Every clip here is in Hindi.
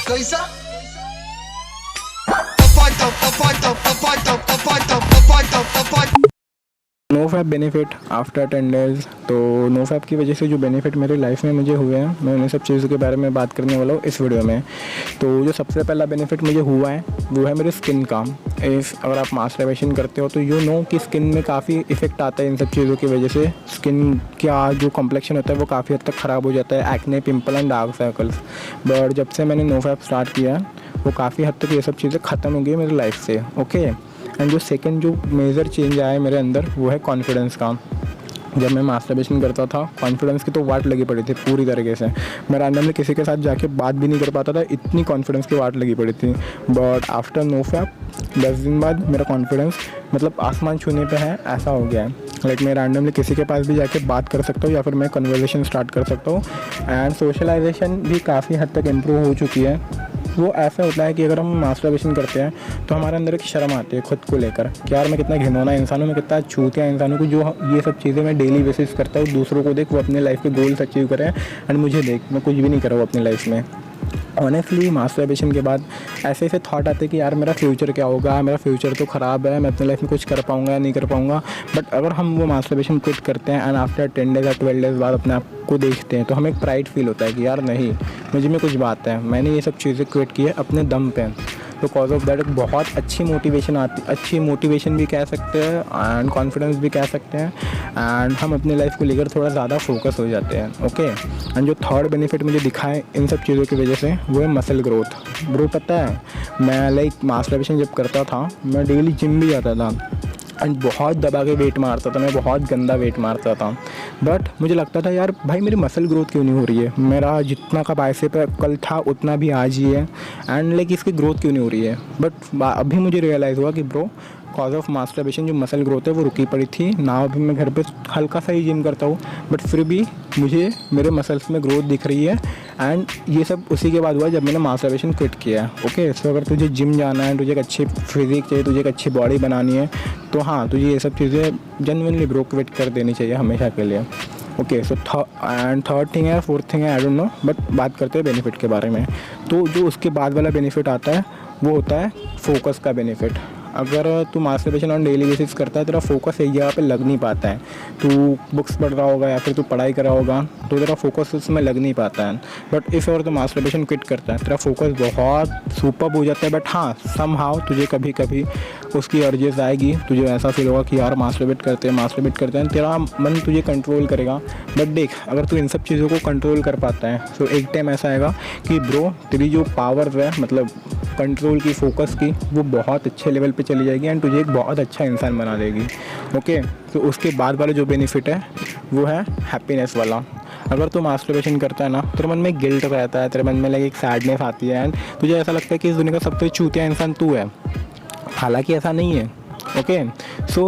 कैसा no fap benefit after 10 days. तो नो फैप की वजह से जो बेनिफिट मेरे लाइफ में मुझे हुए हैं, मैं उन सब चीज़ों के बारे में बात करने वाला हूँ इस वीडियो में। तो जो सबसे पहला बेनिफिट मुझे हुआ है वो है मेरे स्किन का। अगर आप मास्टरबेशन करते हो तो यू नो कि स्किन में काफ़ी इफेक्ट आता है इन सब चीज़ों की वजह से। स्किन का जो कॉम्प्लेक्शन होता है वो काफ़ी हद तक ख़राब हो जाता है, acne, pimple and dark circles. But जब से मैंने नो फैप स्टार्ट किया वो काफ़ी हद तक ये सब चीज़ें ख़त्म हो गई मेरी लाइफ से। ओके, एंड जो सेकंड जो मेजर चेंज आया है मेरे अंदर वो है कॉन्फिडेंस का। जब मैं मास्टरबेशन करता था कॉन्फिडेंस की तो वाट लगी पड़ी थी पूरी तरीके से। मैं रैंडमली किसी के साथ जाके बात भी नहीं कर पाता था, इतनी कॉन्फिडेंस की वाट लगी पड़ी थी। बट आफ्टर नो फैप 10 दिन बाद मेरा कॉन्फिडेंस मतलब आसमान छूने पे है ऐसा हो गया है। लाइक मैं रैंडमली किसी के पास भी जाके बात कर सकता हूँ या फिर मैं कन्वर्सेशन स्टार्ट कर सकता हूँ। एंड सोशलाइजेशन भी काफ़ी हद तक इम्प्रूव हो चुकी है। वो ऐसा होता है कि अगर हम मास्टरबेशन करते हैं तो हमारे अंदर एक शर्म आती है खुद को लेकर कि यार मैं कितना घिनौना इंसान हूँ, मैं कितना चूतिया इंसान हूँ कि जो ये सब चीज़ें मैं डेली बेसिस करता हूँ। दूसरों को देख वो अपने लाइफ के गोल्स अचीव करें एंड मुझे देख मैं कुछ भी नहीं कर रहा हूँ अपनी लाइफ में। ऑनेस्टली मास्टरबेशन के बाद ऐसे ऐसे थॉट आते हैं कि यार मेरा फ्यूचर क्या होगा, मेरा फ्यूचर तो ख़राब है, मैं अपनी लाइफ में कुछ कर पाऊँगा या नहीं कर पाऊँगा। बट अगर हम वो मास्टरबेशन क्विट करते हैं एंड आफ्टर 10 डेज़ या 12 डेज़ बाद अपने आप को देखते हैं तो हमें एक प्राइड फील होता है कि यार नहीं, मुझे में कुछ बात है, मैंने ये सब चीज़ें क्विट की है अपने दम पे। तो कॉज ऑफ दैट एक बहुत अच्छी मोटिवेशन आती, अच्छी मोटिवेशन भी कह सकते हैं एंड कॉन्फिडेंस भी कह सकते हैं। एंड हम अपनी लाइफ को लेकर थोड़ा ज़्यादा फोकस हो जाते हैं। ओके, एंड जो थर्ड बेनिफिट मुझे दिखा है इन सब चीज़ों की वजह से वो है मसल ग्रोथ। ब्रो पता है मैं लाइक मास्टरबेशन जब करता था मैं डेली जिम भी जाता था एंड बहुत दबा के वेट मारता था, मैं बहुत गंदा वेट मारता था। बट मुझे लगता था यार भाई मेरी मसल ग्रोथ क्यों नहीं हो रही है, मेरा जितना का बाइसेप कल था उतना भी आज ही है एंड लाइक इसकी ग्रोथ क्यों नहीं हो रही है। बट अभी मुझे रियलाइज़ हुआ कि ब्रो कॉज ऑफ मास्टरबेशन जो मसल ग्रोथ है वो रुकी पड़ी थी ना। अभी मैं घर पे हल्का सा ही जिम करता हूँ बट फिर भी मुझे मेरे मसल्स में ग्रोथ दिख रही है। एंड ये सब उसी के बाद हुआ जब मैंने मास्टरबेशन क्विट किया। ओके, सो अगर तुझे जिम जाना है, तुझे एक अच्छी फिजिक चाहिए, तुझे एक अच्छी बॉडी बनानी है तो हाँ तुझे ये सब चीज़ें जेन्युइनली ब्रो क्विट कर देनी चाहिए हमेशा के लिए। ओके, सो थर्ड थिंग है, फोर्थ थिंग है आई डोंट नो, बट बात करते हैं बेनिफिट के बारे में। तो जो उसके बाद वाला बेनिफिट आता है वो होता है फोकस का बेनिफिट। अगर तू मास्टरबेशन ऑन डेली बेसिस करता है तेरा फोकस एक जगह पे लग नहीं पाता है। तू बुक्स पढ़ रहा होगा या फिर तू पढ़ाई कर रहा होगा तो तेरा फोकस उसमें लग नहीं पाता है। बट इफ़ अगर तू मास्टरबेशन क्विट करता है तेरा फोकस बहुत सुपर्ब हो जाता है। बट हाँ समहाउ तुझे कभी कभी उसकी अर्जेस आएगी, तुझे ऐसा फील होगा कि यार मास्टरबेट करते हैं, तेरा मन तुझे कंट्रोल करेगा। बट देख अगर तू इन सब चीज़ों को कंट्रोल कर पाता है तो एक टाइम ऐसा आएगा कि ब्रो तेरी जो पावर्स है मतलब कंट्रोल की, फोकस की, वो बहुत अच्छे लेवल पे चली जाएगी एंड तुझे एक बहुत अच्छा इंसान बना देगी। ओके, तो उसके बाद वाला जो बेनिफिट है वो है हैप्पीनेस वाला। अगर तू मास्टरबेशन करता है ना तेरे मन में गिल्ट रहता है, तेरे मन में लाइक एक सैडनेस आती है एंड तुझे ऐसा लगता है कि इस दुनिया का सबसे चूतिया इंसान तू है। हालांकि ऐसा नहीं है। ओके, सो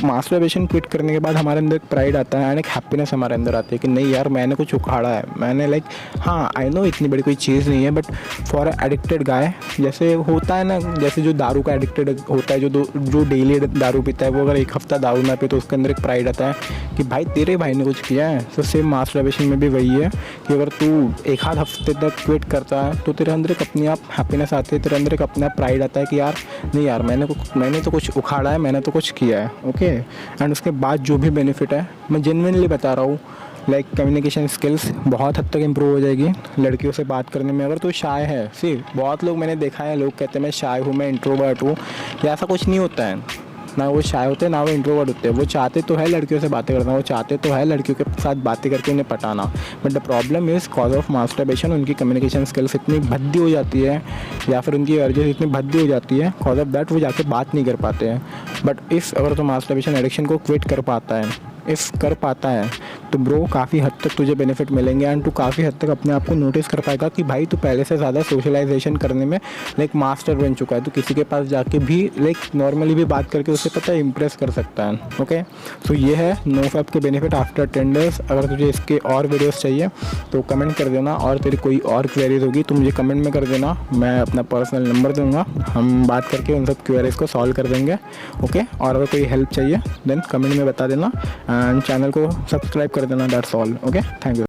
मास्टरबेशन क्विट करने के बाद हमारे अंदर एक प्राइड आता है एंड एक हैप्पीनेस हमारे अंदर आती है कि नहीं यार मैंने कुछ उखाड़ा है, मैंने लाइक हाँ आई नो इतनी बड़ी कोई चीज़ नहीं है बट फॉर एडिक्टेड गाय जैसे होता है ना, जैसे जो दारू का एडिक्टेड होता है, जो डेली दारू पीता है वो अगर एक हफ्ता दारू ना पी तो उसके अंदर एक प्राइड आता है कि भाई तेरे भाई ने कुछ किया है। तो सेम मास्टरबेशन में भी वही है कि अगर तू एक आध हफ्ते तक क्विट करता है तो तेरे अंदर एक अपने आप हैप्पीनेस आती है, तेरे अंदर एक अपना प्राइड आता है कि यार नहीं यार मैंने तो कुछ उखाड़ा है, मैंने तो कुछ किया है। ओके, एंड उसके बाद जो भी बेनिफिट है मैं जेन्युइनली बता रहा हूँ लाइक कम्युनिकेशन स्किल्स बहुत हद तक इम्प्रूव हो जाएगी लड़कियों से बात करने में। अगर तो शाय है, सिर्फ बहुत लोग मैंने देखा है लोग कहते हैं मैं शाय हूँ, मैं इंट्रोवर्ट हूँ, या ऐसा कुछ नहीं होता है। ना वो शाय होते हैं ना वो इंट्रोवर्ट होते हैं। वो चाहते तो है लड़कियों से बातें करना, वो चाहते तो है लड़कियों के साथ बातें करके उन्हें पटाना, but the problem is cause of masturbation उनकी कम्युनिकेशन स्किल्स इतनी भद्दी हो जाती है या फिर उनकी अर्जेस इतनी भद्दी हो जाती है कॉज ऑफ दैट वो जाके बात नहीं कर पाते हैं। बट इफ़ अगर तो मास्टरबेशन एडिक्शन को क्विट कर पाता है तो ब्रो काफ़ी हद तक तुझे बेनिफिट मिलेंगे एंड तू काफ़ी हद तक अपने आप को नोटिस कर पाएगा कि भाई तू पहले से ज़्यादा सोशलाइजेशन करने में लाइक मास्टर बन चुका है। तो किसी के पास जाके भी लाइक नॉर्मली भी बात करके उसे पता है इम्प्रेस कर सकता है। ओके, सो ये है नो फैप के बेनिफिट आफ्टर 10 डेज़। अगर तुझे इसके और वीडियोस चाहिए तो कमेंट कर देना और तेरी कोई और क्वेरीज होगी तो मुझे कमेंट में कर देना, मैं अपना पर्सनल नंबर दूंगा, हम बात करके उन सब क्वेरीज को सॉल्व कर देंगे। ओके, और अगर कोई हेल्प चाहिए देन कमेंट में बता देना एंड चैनल को सब्सक्राइब कर देना। That's all. Okay, thank you.